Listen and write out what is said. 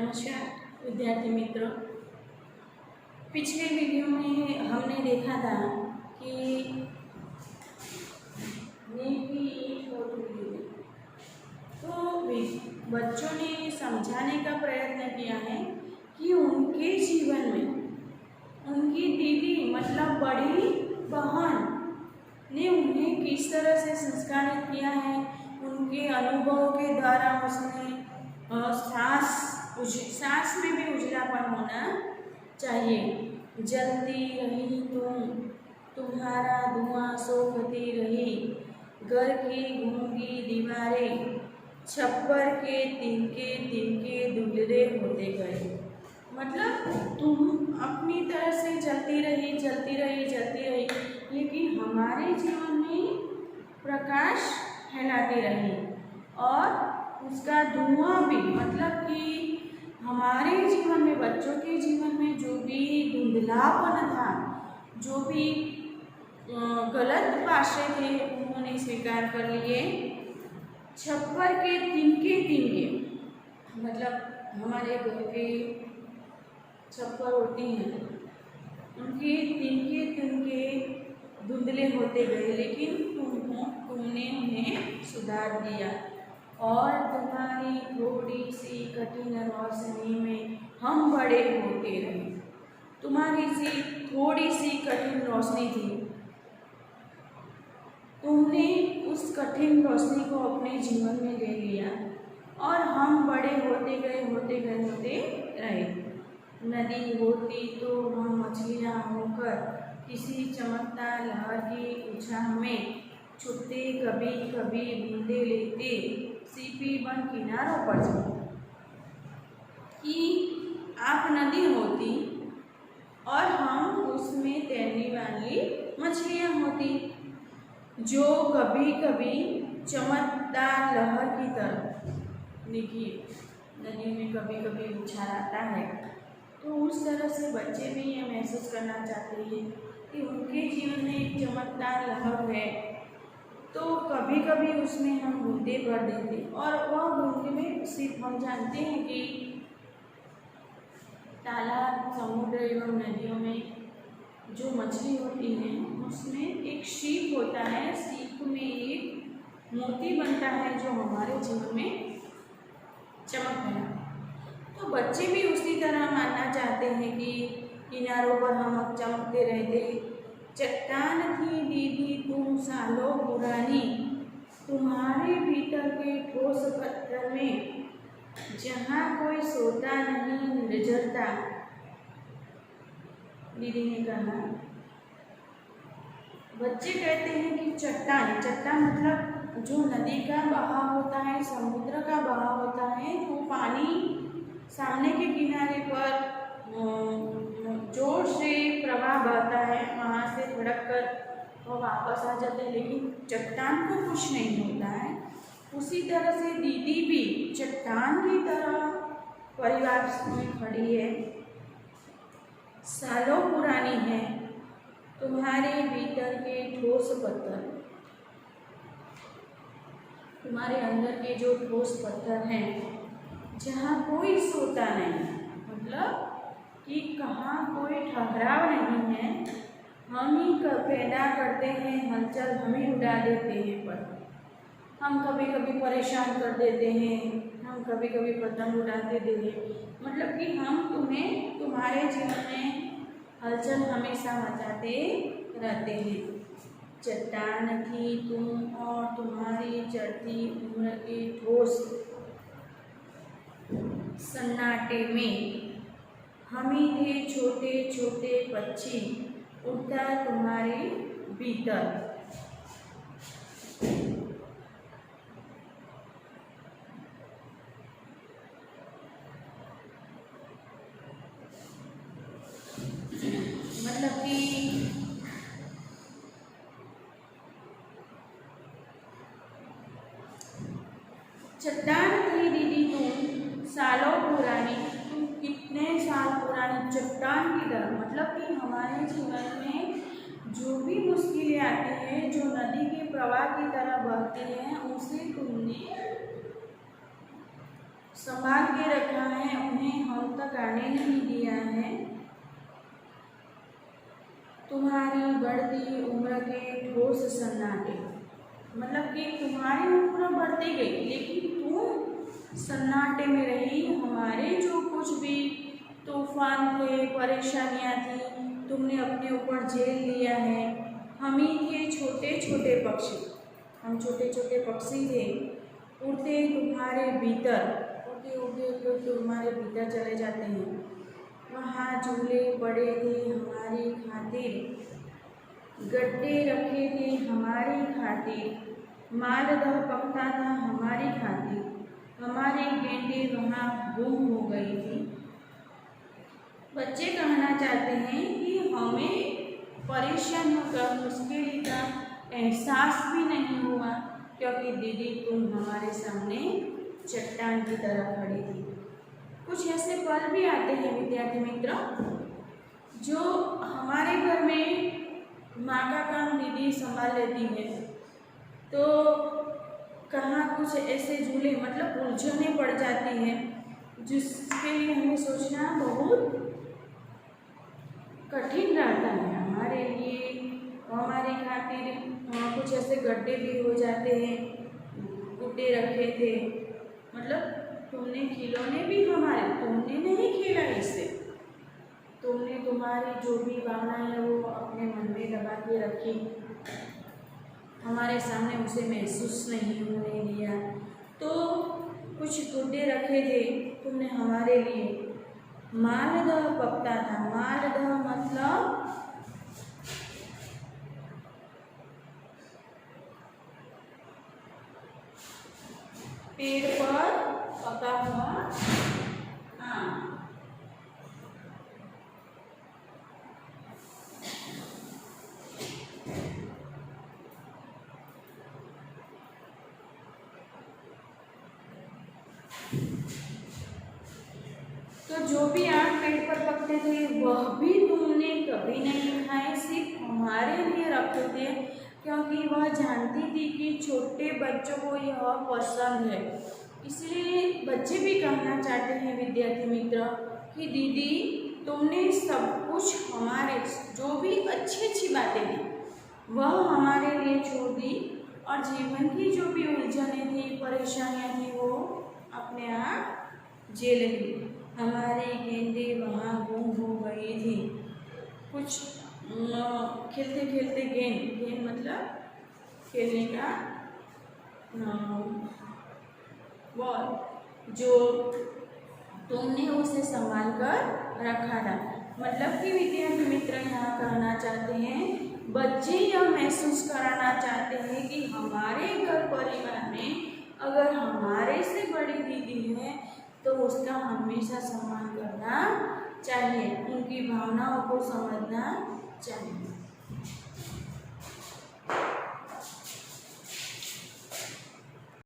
नमस्कार विद्यार्थी मित्रों। पिछले वीडियो में हमने देखा था कि नींव की ईंट हो टूटी है, तो बच्चों ने समझाने का प्रयत्न किया है कि उनके जीवन में उनकी दीदी मतलब बड़ी बहन ने उन्हें किस तरह से संस्कारित किया है। उनके अनुभव के द्वारा उसने सांस में भी उजलापन होना चाहिए। जलती रही तुम्हारा धुआं सोखती रही, घर की गूंगी दीवारें छप्पर के तिनके तिनके धुंधले होते गए। मतलब तुम अपनी तरह से जलती रही, लेकिन हमारे जीवन में प्रकाश फैलाती रही और उसका धुआं भी, मतलब कि हमारे जीवन में, बच्चों के जीवन में जो भी धुंधलापन था, जो भी गलत आशय थे, उन्होंने स्वीकार कर लिए। छप्पर के तिनके तिनके, मतलब हमारे घर के छप्पर होती हैं, उनके तिनके तिनके धुंधले होते गए, लेकिन तुमने उन्हें सुधार दिया और तुम्हारी थोड़ी सी कठिन रोशनी में हम बड़े होते रहे। तुम्हारी सी थोड़ी सी कठिन रोशनी थी, तुमने उस कठिन रोशनी को अपने जीवन में ले लिया और हम बड़े होते गए रहे। नदी होती तो हम मछलियाँ होकर किसी चमकदार लहर की उछाह में छुपते, कभी कभी बूंदे लेते सीपी बन किनारों पर जाते। कि आप नदी होती और हम उसमें तैरने वाली मछलियाँ होती, जो कभी कभी चमकदार लहर की तरह, देखिए नदी में कभी कभी उछाल आता है, तो उस तरह से बच्चे भी ये महसूस करना चाहते हैं कि उनके जीवन में एक चमकदार लहर है, तो कभी कभी उसमें हम बूंदे भर देते और वह बूंदे में सिर्फ हम जानते हैं कि तालाब, समुद्र एवं नदियों में जो मछली होती है उसमें एक सीप होता है, सीप में एक मोती बनता है जो हमारे जीवन में चमक है। तो बच्चे भी उसी तरह मानना चाहते हैं कि किनारों पर हम चमकते रहते। चट्टान थी दीदी तुम सालों पुरानी, तुम्हारे भीतर के ठोस पत्थर में जहाँ कोई सोता नहीं निर्जरता। दीदी ने कहा, बच्चे कहते हैं कि चट्टान मतलब जो नदी का बहाव होता है, समुद्र का बहाव होता है, तो पानी सामने के किनारे पर जोर से प्रवाह बहता है, वहाँ से धड़क कर वो वापस आ जाते हैं, लेकिन चट्टान को कुछ नहीं होता है। उसी तरह से दीदी भी चट्टान की तरह परिवार में खड़ी है, सालों पुरानी है। तुम्हारे भीतर के ठोस पत्थर, तुम्हारे अंदर के जो ठोस पत्थर हैं, जहाँ कोई सोता नहीं, मतलब कि कहाँ कोई ठहराव नहीं है, हम ही पैदा करते हैं हलचल, हम ही उड़ा देते हैं, पर हम कभी कभी परेशान कर देते हैं, हम कभी कभी पतंग उड़ा देते हैं, मतलब कि हम तुम्हें तुम्हारे जीवन में हलचल हमेशा मचाते रहते हैं। चट्टान थी तुम और तुम्हारी चढ़ती उम्र के ठोस सन्नाटे में हम ही थे छोटे छोटे पक्षी उड़ता तुम्हारे भीतर। मतलब कि चट्टान थी दीदी तुम सालों पुरानी, तुम कितने साल पुरानी चट्टान की तरह, मतलब कि हमारे जीवन में जो भी मुश्किलें आती हैं, जो नदी के प्रवाह की तरह बहती हैं, उसे तुमने संभाल के रखा है, उन्हें हम तक आने नहीं दिया है। तुम्हारी बढ़ती उम्र के ठोस सन्नाटे, मतलब कि तुम्हारी उम्र बढ़ती गई लेकिन तुम सन्नाटे में रही। हमारे जो कुछ भी तूफान थे, परेशानियां थी, तुमने अपने ऊपर झेल लिया है। हम ही थे छोटे छोटे पक्षी, हम छोटे छोटे पक्षी थे, उड़ते तुम्हारे भीतर, उड़ते उड़ते उड़ते तुम्हारे भीतर चले जाते हैं। वहाँ झूले पड़े थे हमारी खातिर, गड्ढे रखे थे हमारी खातिर, मालदह पकता था हमारी खातिर, हमारी गेंडें वहाँ गुम हो गई थी। बच्चे कहना चाहते हैं कि हमें परेशानियों का, मुश्किल का एहसास भी नहीं हुआ, क्योंकि दीदी तुम हमारे सामने चट्टान की तरह खड़ी थी। कुछ ऐसे पल भी आते हैं विद्यार्थी मित्र, जो हमारे घर में माँ का काम दीदी संभाल लेती है, तो कहाँ कुछ ऐसे झूले मतलब उलझने पड़ जाती हैं, जिसके लिए हमें सोचना बहुत कठिन रहता है हमारे लिए। हमारे खातिर कुछ ऐसे गड्ढे भी हो जाते हैं, गुड्डे रखे थे, मतलब तुमने खिलौने भी हमारे, तुमने नहीं खेला इससे, तुमने तुम्हारी जो भी भावनाएं है वो अपने मन में लगा के रखी, हमारे सामने उसे महसूस नहीं होने दिया। तो कुछ गुड्डे रखे थे तुमने हमारे लिए, मालदह पकता था। मालदह मतलब पेड़ पर पका हुआ आम। तो जो भी आम पेड़ पर पकते थे वह भी तुमने कभी नहीं खाए, सिर्फ हमारे लिए रखते थे, क्योंकि वह जानती थी कि छोटे बच्चों को यह पसंद है। इसलिए बच्चे भी कहना चाहते हैं विद्यार्थी मित्र कि दीदी तुमने सब कुछ हमारे, जो भी अच्छी अच्छी बातें थी वह हमारे लिए छोड़ दी, और जीवन की जो भी उलझने थी, परेशानियाँ थी, वो अपने आप झेल ली। हमारी गेंदें वहाँ गुम हो गई थी। कुछ खेलते खेलते गेंद मतलब खेलने का बॉल, जो तुमने उसे संभाल कर रखा था। मतलब कि विद्यार्थी मित्र यहाँ कहना चाहते हैं, बच्चे यह महसूस कराना चाहते हैं कि हमारे घर परिवार में अगर हमारे से बड़ी दीदी है तो उसका हमेशा सम्मान करना चाहिए, उनकी भावनाओं को समझना चाहिए।